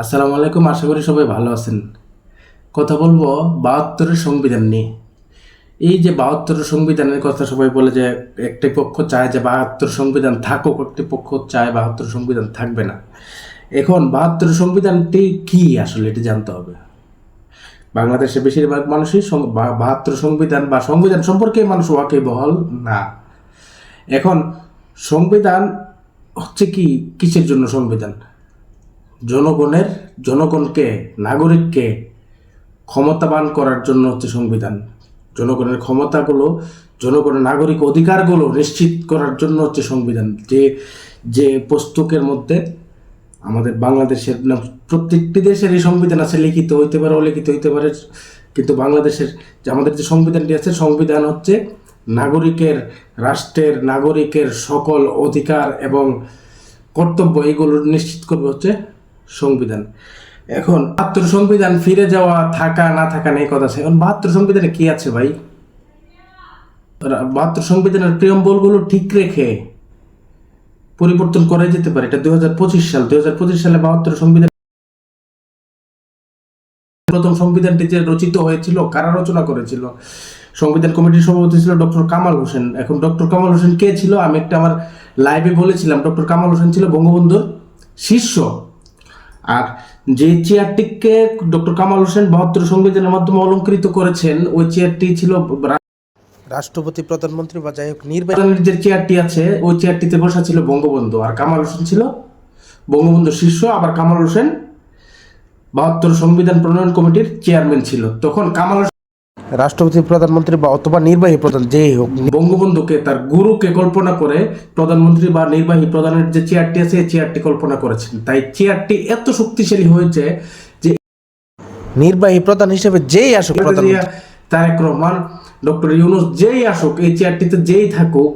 আসসালামু আলাইকুম, আশা করি সবাই ভালো আছেন। কথা বলবো ৭২-এর সংবিধান নিয়ে। এই যে ৭২-এর সংবিধানের কথা সবাই বলে যে একটি পক্ষ চায় যে ৭২ সংবিধান থাকুক, একটি পক্ষ চায় ৭২ সংবিধান থাকবে না। এখন ৭২ সংবিধানটি কি আসলে এটি জানতে হবে। বাংলাদেশে বেশিরভাগ মানুষই ৭২ সংবিধান বা সংবিধান সম্পর্কে মানুষ ওয়াকিবহাল না। এখন সংবিধান হচ্ছে কি, কিসের জন্য সংবিধান? জনগণকে, নাগরিককে ক্ষমতাবান করার জন্য হচ্ছে সংবিধান। জনগণের ক্ষমতাগুলো, জনগণের নাগরিক অধিকারগুলো নিশ্চিত করার জন্য হচ্ছে সংবিধান। যে পুস্তকের মধ্যে আমাদের বাংলাদেশের প্রত্যেকটি দেশের এই সংবিধান আছে, লিখিত হইতে পারে, অলিখিত হইতে পারে, কিন্তু বাংলাদেশের যে আমাদের যে সংবিধানটি আছে, সংবিধান হচ্ছে রাষ্ট্রের নাগরিকের সকল অধিকার এবং কর্তব্য এগুলো নিশ্চিত করবে হচ্ছে সংবিধান। এখন ৭২ সংবিধান ফিরে যাওয়া, থাকা না থাকা নেই কথা আছে। এখন ৭২ সংবিধানে কি আছে ভাই? ৭২ সংবিধানের প্রিয়ম্বলগুলো ঠিক রেখে পরিবর্তন করা যেতে পারে। এটা 2025 সাল। 2025 সালে ৭২ সংবিধান, প্রথম সংবিধানটি যে রচিত হয়েছিল, কারা রচনা করেছিল? সংবিধান কমিটির সভাপতি ছিল ডক্টর কামাল হোসেন। এখন ডক্টর কামাল হোসেন কে ছিল? আমি আমার লাইভে বলেছিলাম, ডক্টর কামাল হোসেন ছিল বঙ্গবন্ধুর শিষ্য। আর যে চেয়ারটিকে ডক্টর কামাল হোসেন ৭২ সংবিধানের মাধ্যমে অলঙ্কৃত করেছেন, ওই চেয়ারটি ছিল রাষ্ট্রপতি, প্রধানমন্ত্রী বা যাই হোক নির্বাচনের যে চেয়ারটি আছে, ওই চেয়ারটিতে বসা ছিল বঙ্গবন্ধু। আর কামাল হোসেন ছিল বঙ্গবন্ধুর শিষ্য। আবার কামাল হোসেন ৭২ সংবিধান প্রণয়ন কমিটির চেয়ারম্যান ছিল। তখন কামাল হোসেন রাষ্ট্রপতি, প্রধানমন্ত্রী বা অথবা নির্বাহী প্রধান যেই হোক, বঙ্গবন্ধুকে তার গুরুকে কল্পনা করে প্রধানমন্ত্রী বা নির্বাহী প্রধানের যে চেয়ারটি আছে, এই চেয়ারটি কল্পনা করেছেন। তাই চেয়ারটি এত শক্তিশালী হয়েছে যে নির্বাহী প্রধান হিসেবে যেই আসুক, তারেক রহমান, ডক্টর ইউনূস যেই আসুক, এই চেয়ারটিতে যেই থাকুক,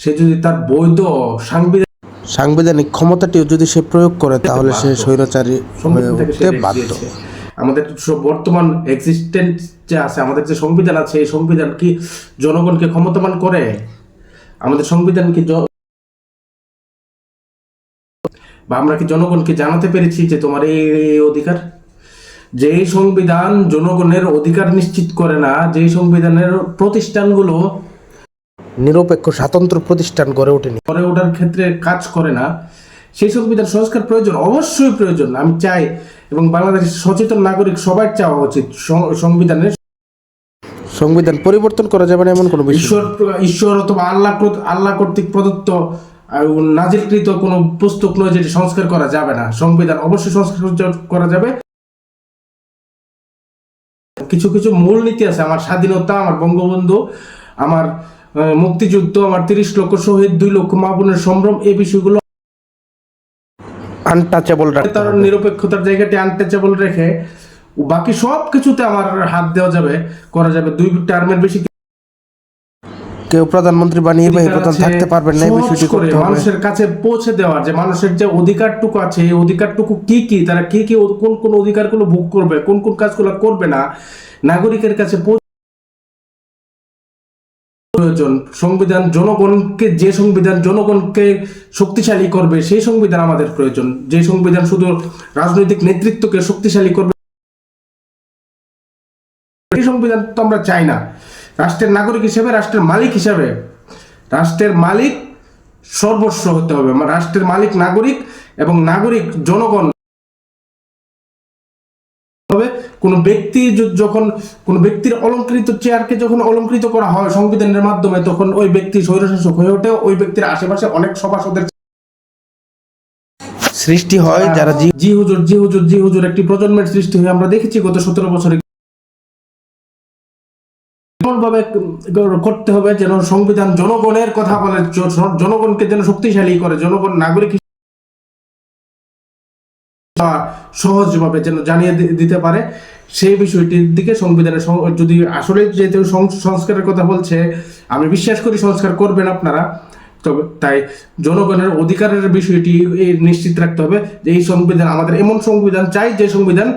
সে যদি তার বৈধ সাংবিধানিক ক্ষমতাটিও যদি সে প্রয়োগ করে, তাহলে সে স্বৈরাচারী হয়ে উঠতে বাধ্য। আমাদের বর্তমান এক্সিস্টেন্স যে আছে, আমাদের যে সংবিধান আছে, এই সংবিধান কি জনগণকে ক্ষমতাবান করে? আমাদের সংবিধান কি বা আমরা কি জনগণকে জানাতে পেরেছি যে তোমার এই অধিকার? যেই সংবিধান জনগণের অধিকার নিশ্চিত করে না, যেই সংবিধানের প্রতিষ্ঠানগুলো নিরপেক্ষ স্বাতন্ত্র্য প্রতিষ্ঠান গড়ে ওঠার ক্ষেত্রে কাজ করে না, সেই সংবিধান সংস্কার প্রয়োজন, অবশ্যই প্রয়োজন। আমি চাই, এবং বাংলাদেশের সচেতন নাগরিক সবার চাওয়া উচিত, সংবিধান পরিবর্তন করা যাবে না এমন কোনো ঈশ্বর অথবা আল্লাহ কর্তৃক প্রদত্ত নাজিলকৃত কোনো পুস্তক নয় যেটি সংস্কার করা যাবে না। সংবিধান অবশ্যই সংস্কার করা যাবে। কিছু কিছু মূলনীতি আছে, আমার স্বাধীনতা, আমার বঙ্গবন্ধু, আমার মুক্তিযুদ্ধ, আমার 30 লক্ষ শহীদ, 2 লক্ষ মা বোনের সম্ভ্রম, এই বিষয়গুলো আনটাচেবল রাখতে হবে। তার নিরপেক্ষতার জায়গাটি আনটাচেবল রেখে বাকি সব কিছুতে আমার হাত দেওয়া যাবে, করা যাবে। 2 টার্মের বেশি কেউ প্রধানমন্ত্রী বা নির্বাহী প্রধান থাকতে পারবেন না। এই বিষয়টি করতে হবে, মানুষের কাছে পৌঁছে দেওয়া, যে মানুষের যে অধিকারটুকু আছে, এই অধিকারটুকু কি কি, তারা কি কি কোন অধিকারগুলো ভোগ করবে, কোন কাজগুলো করবে না, নাগরিকের কাছে প্রয়োজন। সংবিধান যে সংবিধান জনগণকে শক্তিশালী করবে, সেই সংবিধান আমাদের প্রয়োজন। যে সংবিধান শুধু রাজনৈতিক নেতৃত্বকে শক্তিশালী করবে, এই সংবিধান তো আমরা চাই না। রাষ্ট্রের নাগরিক হিসেবে, রাষ্ট্রের মালিক হিসেবে, রাষ্ট্রের মালিক সর্বস্ব হতে হবে। রাষ্ট্রের মালিক নাগরিক, এবং নাগরিক জনগণ হবে। কোনো ব্যক্তির অলঙ্কৃত চেয়ারকে যখন অলঙ্কৃত করা হয় সংবিধানের মাধ্যমে, তখন ওই ব্যক্তি স্বৈরশাসক হয়ে ওঠে। ওই ব্যক্তির আশেপাশে অনেক সভাসদের সৃষ্টি হয়, যারা জি হুজুর একটি প্রজন্মের সৃষ্টি হয়। আমরা দেখেছি গত 17 বছরে ভাবে করতে হবে যেন সংবিধান জনগণের কথা বলে, জনগণকে যেন শক্তিশালী করে, জনগণ নাগরিক সহজভাবে যেন জানিয়ে দিতে পারে, সেই বিষয়টির দিকে সংবিধানের যদি আসলে, যেহেতু সংস্কারের কথা বলছে, আমি বিশ্বাস করি সংস্কার করবেন আপনারা। তবে তাই জনগণের অধিকারের বিষয়টি নিশ্চিত রাখতে হবে যে এই সংবিধান, আমাদের এমন সংবিধান চাই যে সংবিধান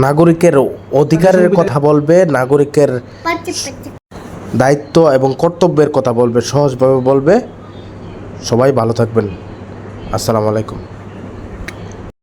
নাগরিকের অধিকারের কথা বলবে, নাগরিকের দায়িত্ব এবং কর্তব্যের কথা বলবে, সহজভাবে বলবে। সবাই ভালো থাকবেন। আসসালামু আলাইকুম।